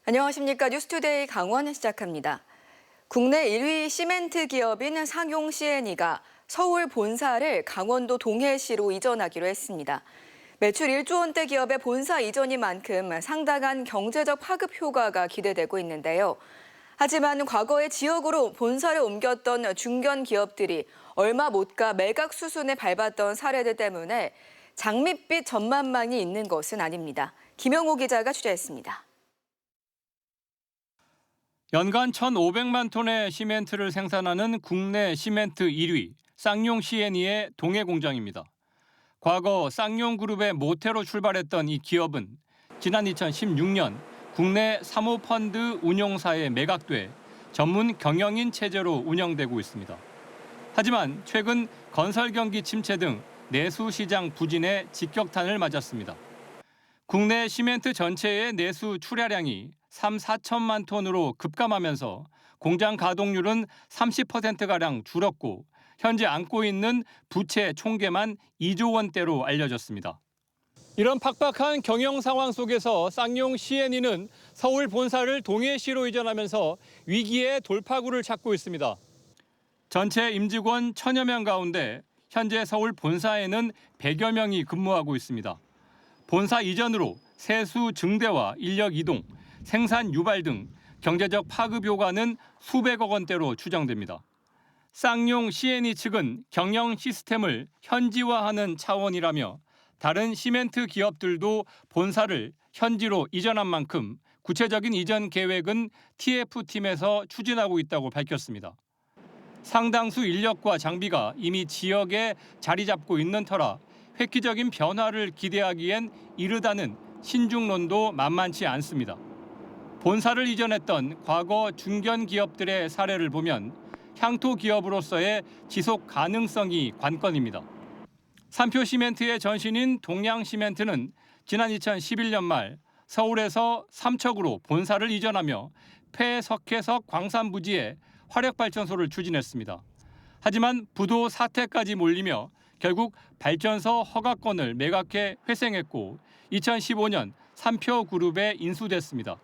안녕하십니까. 뉴스투데이 강원 시작합니다. 국내 1위 시멘트 기업인 상용 C&E가 서울 본사를 강원도 동해시로 이전하기로 했습니다. 매출 1조 원대 기업의 본사 이전인 만큼 상당한 경제적 파급 효과가 기대되고 있는데요. 하지만 과거에 지역으로 본사를 옮겼던 중견 기업들이 얼마 못 가 매각 수순에 밟았던 사례들 때문에 장밋빛 전망만이 있는 것은 아닙니다. 김영호 기자가 취재했습니다. 연간 1,500만 톤의 시멘트를 생산하는 국내 시멘트 1위 쌍용 C&E의 동해 공장입니다. 과거 쌍용그룹의 모태로 출발했던 이 기업은 지난 2016년 국내 사모펀드 운용사에 매각돼 전문 경영인 체제로 운영되고 있습니다. 하지만 최근 건설 경기 침체 등 내수 시장 부진에 직격탄을 맞았습니다. 국내 시멘트 전체의 내수 출하량이 4천만 톤으로 급감하면서 공장 가동률은 30%가량 줄었고 현재 안고 있는 부채 총계만 2조 원대로 알려졌습니다. 이런 팍팍한 경영 상황 속에서 쌍용 C&E는 서울 본사를 동해시로 이전하면서 위기의 돌파구를 찾고 있습니다. 전체 임직원 1,000여 명 가운데 현재 서울 본사에는 100여 명이 근무하고 있습니다. 본사 이전으로 세수 증대와 인력 이동, 생산 유발 등 경제적 파급 효과는 수백억 원대로 추정됩니다. 쌍용 C&E 측은 경영 시스템을 현지화하는 차원이라며 다른 시멘트 기업들도 본사를 현지로 이전한 만큼 구체적인 이전 계획은 TF팀에서 추진하고 있다고 밝혔습니다. 상당수 인력과 장비가 이미 지역에 자리 잡고 있는 터라 획기적인 변화를 기대하기엔 이르다는 신중론도 만만치 않습니다. 본사를 이전했던 과거 중견 기업들의 사례를 보면 향토 기업으로서의 지속 가능성이 관건입니다. 삼표시멘트의 전신인 동양시멘트는 지난 2011년 말 서울에서 삼척으로 본사를 이전하며 폐석회석 광산 부지에 화력발전소를 추진했습니다. 하지만 부도 사태까지 몰리며 결국 발전소 허가권을 매각해 회생했고 2015년 삼표그룹에 인수됐습니다.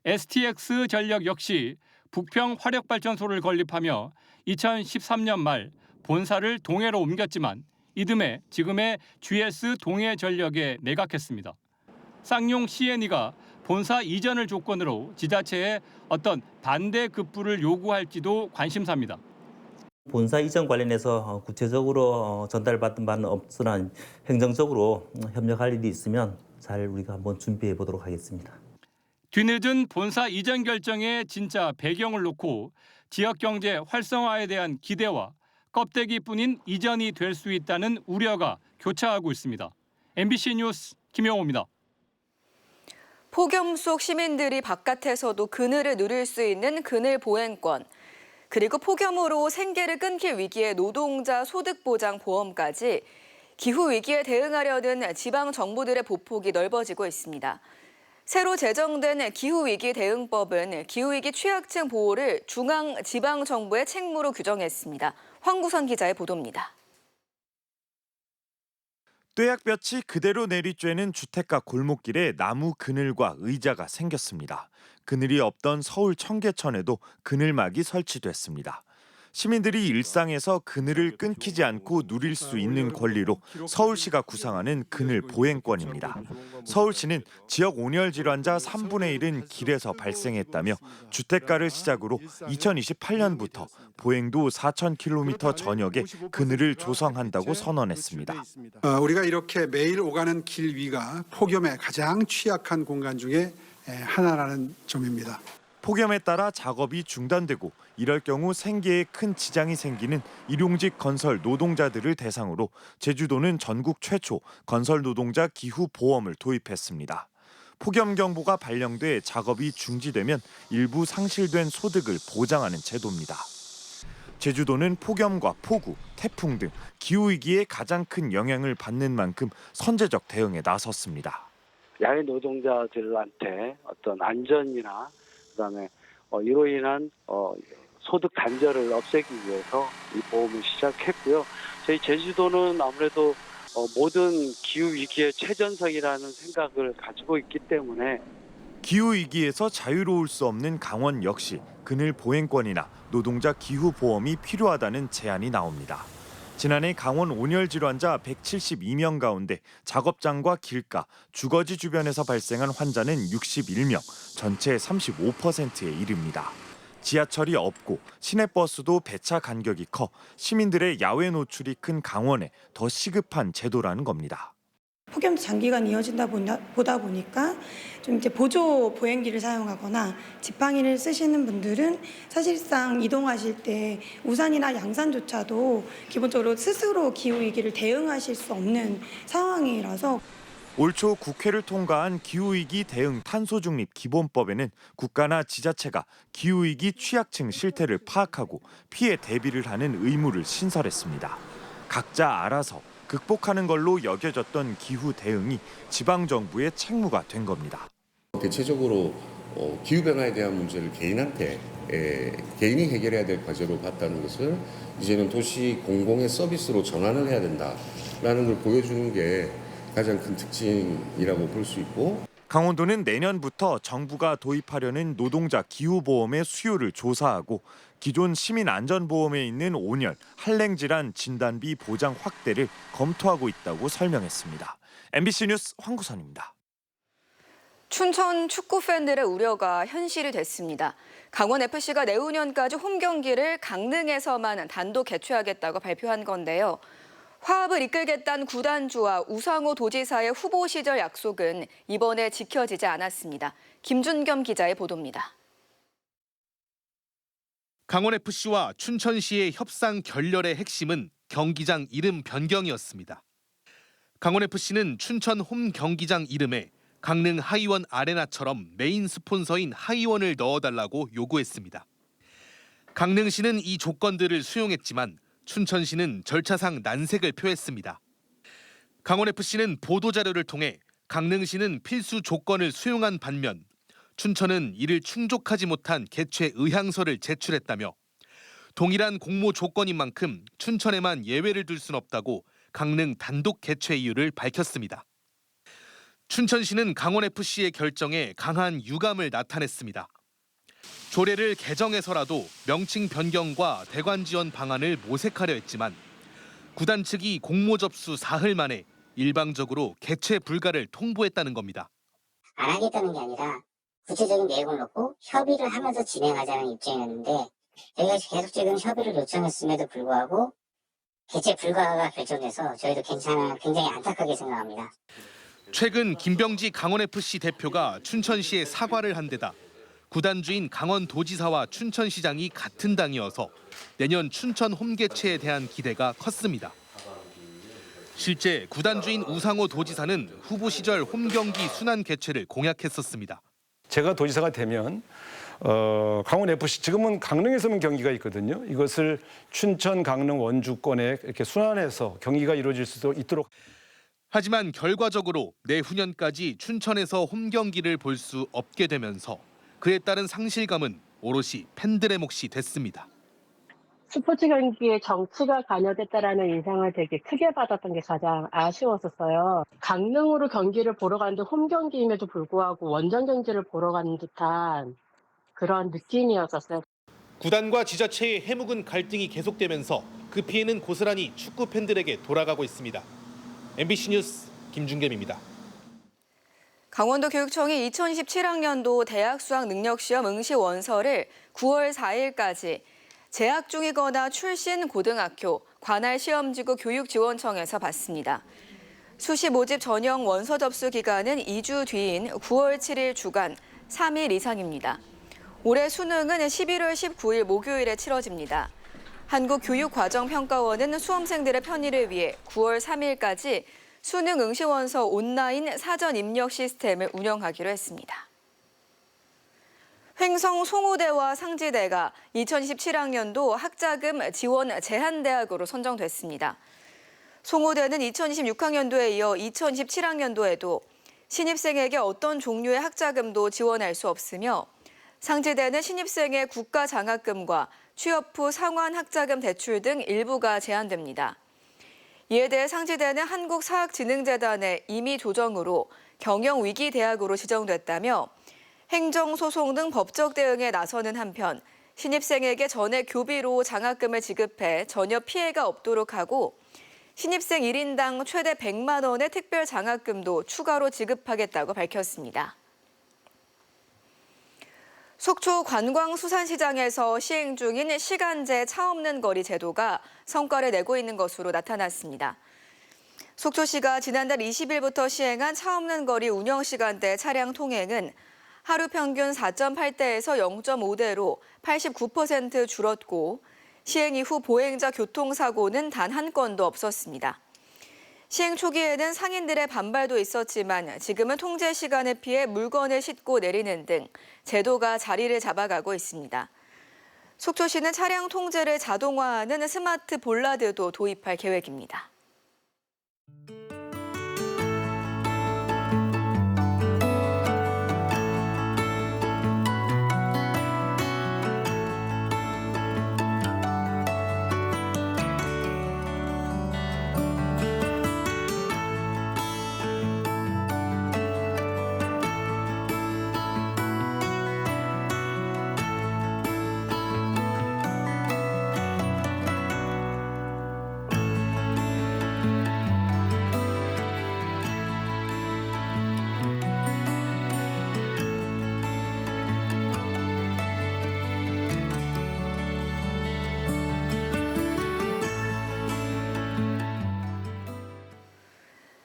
STX 전력 역시 북평 화력발전소를 건립하며 2013년 말 본사를 동해로 옮겼지만 이듬해 지금의 GS 동해전력에 매각했습니다. 쌍용 C&E가 본사 이전을 조건으로 지자체에 어떤 반대 급부를 요구할지도 관심사입니다. 본사 이전 관련해서 구체적으로 전달받은 바는 없으나 행정적으로 협력할 일이 있으면 잘 우리가 한번 준비해 보도록 하겠습니다. 뒤늦은 본사 이전 결정의 진짜 배경을 놓고 지역 경제 활성화에 대한 기대와 껍데기뿐인 이전이 될 수 있다는 우려가 교차하고 있습니다. MBC 뉴스 김영호입니다. 폭염 속 시민들이 바깥에서도 그늘을 누릴 수 있는 그늘 보행권, 그리고 폭염으로 생계를 끊길 위기의 노동자 소득보장 보험까지 기후 위기에 대응하려는 지방 정부들의 보폭이 넓어지고 있습니다. 새로 제정된 기후위기 대응법은 기후위기 취약층 보호를 중앙, 지방 정부의 책무로 규정했습니다. 황구선 기자의 보도입니다. 뙤약볕이 그대로 내리쬐는 주택가 골목길에 나무 그늘과 의자가 생겼습니다. 그늘이 없던 서울 청계천에도 그늘막이 설치됐습니다. 시민들이 일상에서 그늘을 끊기지 않고 누릴 수 있는 권리로 서울시가 구상하는 그늘 보행권입니다. 서울시는 지역 온열 질환자 3분의 1은 길에서 발생했다며 주택가를 시작으로 2028년부터 보행도 4,000km 전역에 그늘을 조성한다고 선언했습니다. 우리가 이렇게 매일 오가는 길 위가 폭염에 가장 취약한 공간 중에 하나라는 점입니다. 폭염에 따라 작업이 중단되고 이럴 경우 생계에 큰 지장이 생기는 일용직 건설 노동자들을 대상으로 제주도는 전국 최초 건설 노동자 기후 보험을 도입했습니다. 폭염 경보가 발령돼 작업이 중지되면 일부 상실된 소득을 보장하는 제도입니다. 제주도는 폭염과 폭우, 태풍 등 기후위기에 가장 큰 영향을 받는 만큼 선제적 대응에 나섰습니다. 야외 노동자들한테 어떤 안전이나 그다음에 이로 인한 소득 단절을 없애기 위해서 이 보험을 시작했고요. 저희 제주도는 아무래도 모든 기후 위기의 최전선이라는 생각을 가지고 있기 때문에 기후위기에서 자유로울 수 없는 강원 역시 그늘 보행권이나 노동자 기후보험이 필요하다는 제안이 나옵니다. 지난해 강원 온열 질환자 172명 가운데 작업장과 길가, 주거지 주변에서 발생한 환자는 61명, 전체의 35%에 이릅니다. 지하철이 없고 시내버스도 배차 간격이 커 시민들의 야외 노출이 큰 강원에 더 시급한 제도라는 겁니다. 폭염도 장기간 보다 보니까 좀 이제 보조 보행기를 사용하거나 지팡이를 쓰시는 분들은 사실상 이동하실 때 우산이나 양산조차도 기본적으로 스스로 기후위기를 대응하실 수 없는 상황이라서 올 초 국회를 통과한 기후위기 대응 탄소중립 기본법에는 국가나 지자체가 기후위기 취약층 실태를 파악하고 피해 대비를 하는 의무를 신설했습니다. 각자 알아서 극복하는 걸로 여겨졌던 기후 대응이 지방정부의 책무가 된 겁니다. 대체적으로 기후변화에 대한 문제를 개인이 해결해야 될 과제로 봤다는 것을 이제는 도시 공공의 서비스로 전환을 해야 된다라는 걸 보여주는 게 가장 큰 특징이라고 볼 수 있고, 강원도는 내년부터 정부가 도입하려는 노동자 기후보험의 수요를 조사하고 기존 시민안전보험에 있는 온열, 한랭질환 진단비 보장 확대를 검토하고 있다고 설명했습니다. MBC 뉴스 황구선입니다. 춘천 축구 팬들의 우려가 현실이 됐습니다. 강원FC가 내후년까지 홈 경기를 강릉에서만 단독 개최하겠다고 발표한 건데요. 화합을 이끌겠다는 구단주와 우상호 도지사의 후보 시절 약속은 이번에 지켜지지 않았습니다. 김준겸 기자의 보도입니다. 강원FC와 춘천시의 협상 결렬의 핵심은 경기장 이름 변경이었습니다. 강원FC는 춘천 홈 경기장 이름에 강릉 하이원 아레나처럼 메인 스폰서인 하이원을 넣어달라고 요구했습니다. 강릉시는 이 조건들을 수용했지만 춘천시는 절차상 난색을 표했습니다. 강원FC는 보도자료를 통해 강릉시는 필수 조건을 수용한 반면 춘천은 이를 충족하지 못한 개최 의향서를 제출했다며 동일한 공모 조건인 만큼 춘천에만 예외를 둘 순 없다고 강릉 단독 개최 이유를 밝혔습니다. 춘천시는 강원FC의 결정에 강한 유감을 나타냈습니다. 조례를 개정해서라도 명칭 변경과 대관 지원 방안을 모색하려 했지만 구단 측이 공모 접수 사흘 만에 일방적으로 개최 불가를 통보했다는 겁니다. 안 하겠다는 게 아니라 구체적인 내용을 놓고 협의를 하면서 진행하자는 입장이었는데 저희가 계속적인 협의를 요청했음에도 불구하고 개최 불가가 결정돼서 저희도 굉장히 안타깝게 생각합니다. 최근 김병지 강원FC 대표가 춘천시에 사과를 한 데다 구단주인 강원도지사와 춘천시장이 같은 당이어서 내년 춘천 홈 개최에 대한 기대가 컸습니다. 실제 구단주인 우상호 도지사는 후보 시절 홈 경기 순환 개최를 공약했었습니다. 제가 도지사가 되면 강원FC 지금은 강릉에서만 경기가 있거든요. 이것을 춘천, 강릉, 원주권에 이렇게 순환해서 경기가 이루어질 수 있도록. 하지만 결과적으로 내후년까지 춘천에서 홈 경기를 볼 수 없게 되면서 그에 따른 상실감은 오롯이 팬들의 몫이 됐습니다. 스포츠 경기에 정치가 관여됐다라는 인상을 되게 크게 받았던 게 가장 아쉬웠었어요. 강릉으로 경기를 보러 갔는데 홈 경기임에도 불구하고 원정 경기를 보러 가는 듯한 그런 느낌이었었어요. 구단과 지자체의 해묵은 갈등이 계속되면서 그 피해는 고스란히 축구 팬들에게 돌아가고 있습니다. MBC 뉴스 김준겸입니다. 강원도 교육청이 2017학년도 대학 수학 능력 시험 응시 원서를 9월 4일까지 재학 중이거나 출신 고등학교, 관할 시험지구 교육지원청에서 받습니다. 수시 모집 전형 원서 접수 기간은 2주 뒤인 9월 7일 주간 3일 이상입니다. 올해 수능은 11월 19일 목요일에 치러집니다. 한국교육과정평가원은 수험생들의 편의를 위해 9월 3일까지 수능 응시원서 온라인 사전 입력 시스템을 운영하기로 했습니다. 횡성 송호대와 상지대가 2017학년도 학자금 지원 제한대학으로 선정됐습니다. 송호대는 2026학년도에 이어 2017학년도에도 신입생에게 어떤 종류의 학자금도 지원할 수 없으며 상지대는 신입생의 국가장학금과 취업 후 상환 학자금 대출 등 일부가 제한됩니다. 이에 대해 상지대는 한국사학진흥재단의 임의 조정으로 경영위기대학으로 지정됐다며 행정소송 등 법적 대응에 나서는 한편 신입생에게 전액 교비로 장학금을 지급해 전혀 피해가 없도록 하고 신입생 1인당 최대 100만 원의 특별 장학금도 추가로 지급하겠다고 밝혔습니다. 속초 관광수산시장에서 시행 중인 시간제 차 없는 거리 제도가 성과를 내고 있는 것으로 나타났습니다. 속초시가 지난달 20일부터 시행한 차 없는 거리 운영 시간대 차량 통행은 하루 평균 4.8대에서 0.5대로 89% 줄었고 시행 이후 보행자 교통사고는 단 한 건도 없었습니다. 시행 초기에는 상인들의 반발도 있었지만 지금은 통제 시간에 피해 물건을 싣고 내리는 등 제도가 자리를 잡아가고 있습니다. 속초시는 차량 통제를 자동화하는 스마트 볼라드도 도입할 계획입니다.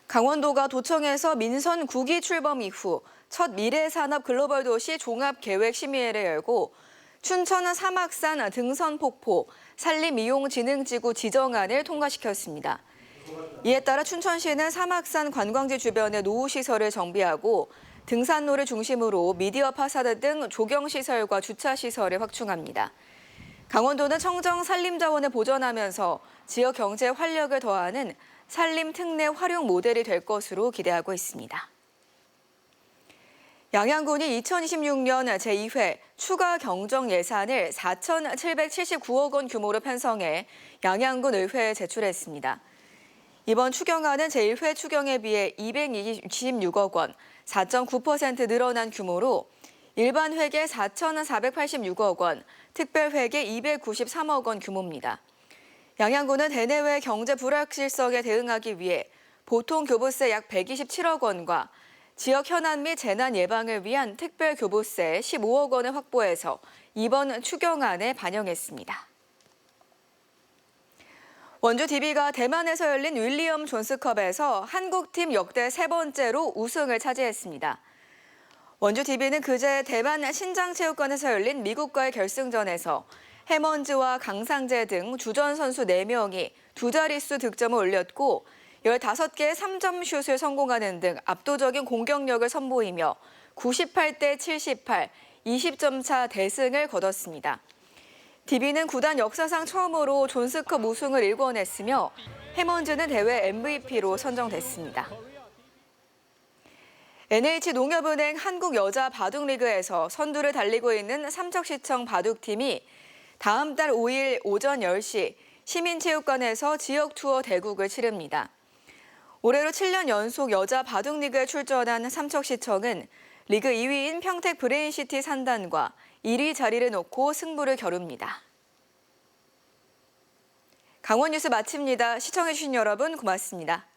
강원도가 도청에서 민선 9기 출범 이후 첫 미래산업 글로벌 도시 종합계획심의회를 열고 춘천 사막산 등선폭포 산림이용진흥지구 지정안을 통과시켰습니다. 이에 따라 춘천시는 사막산 관광지 주변의 노후시설을 정비하고 등산로를 중심으로 미디어 파사드 등 조경시설과 주차시설을 확충합니다. 강원도는 청정 산림자원을 보존하면서 지역 경제에 활력을 더하는 산림 특례 활용 모델이 될 것으로 기대하고 있습니다. 양양군이 2026년 제2회 추가 경정 예산을 4,779억 원 규모로 편성해 양양군 의회에 제출했습니다. 이번 추경안은 제1회 추경에 비해 226억 원, 4.9% 늘어난 규모로 일반 회계 4,486억 원, 특별 회계 293억 원 규모입니다. 양양군은 대내외 경제 불확실성에 대응하기 위해 보통 교부세 약 127억 원과 지역 현안 및 재난 예방을 위한 특별 교부세 15억 원을 확보해서 이번 추경안에 반영했습니다. 원주 DB가 대만에서 열린 윌리엄 존스컵에서 한국팀 역대 3번째로 우승을 차지했습니다. 원주 DB는 그제 대만 신장체육관에서 열린 미국과의 결승전에서 해먼즈와 강상재 등 주전 선수 4명이 두 자릿수 득점을 올렸고 15개의 3점 슛을 성공하는 등 압도적인 공격력을 선보이며 98대 78, 20점 차 대승을 거뒀습니다. DB는 구단 역사상 처음으로 존스컵 우승을 일궈냈으며 해먼즈는 대회 MVP로 선정됐습니다. NH농협은행 한국여자바둑리그에서 선두를 달리고 있는 삼척시청 바둑팀이 다음 달 5일 오전 10시 시민체육관에서 지역 투어 대국을 치릅니다. 올해로 7년 연속 여자 바둑리그에 출전한 삼척시청은 리그 2위인 평택 브레인시티 산단과 1위 자리를 놓고 승부를 겨룹니다. 강원 뉴스 마칩니다. 시청해주신 여러분 고맙습니다.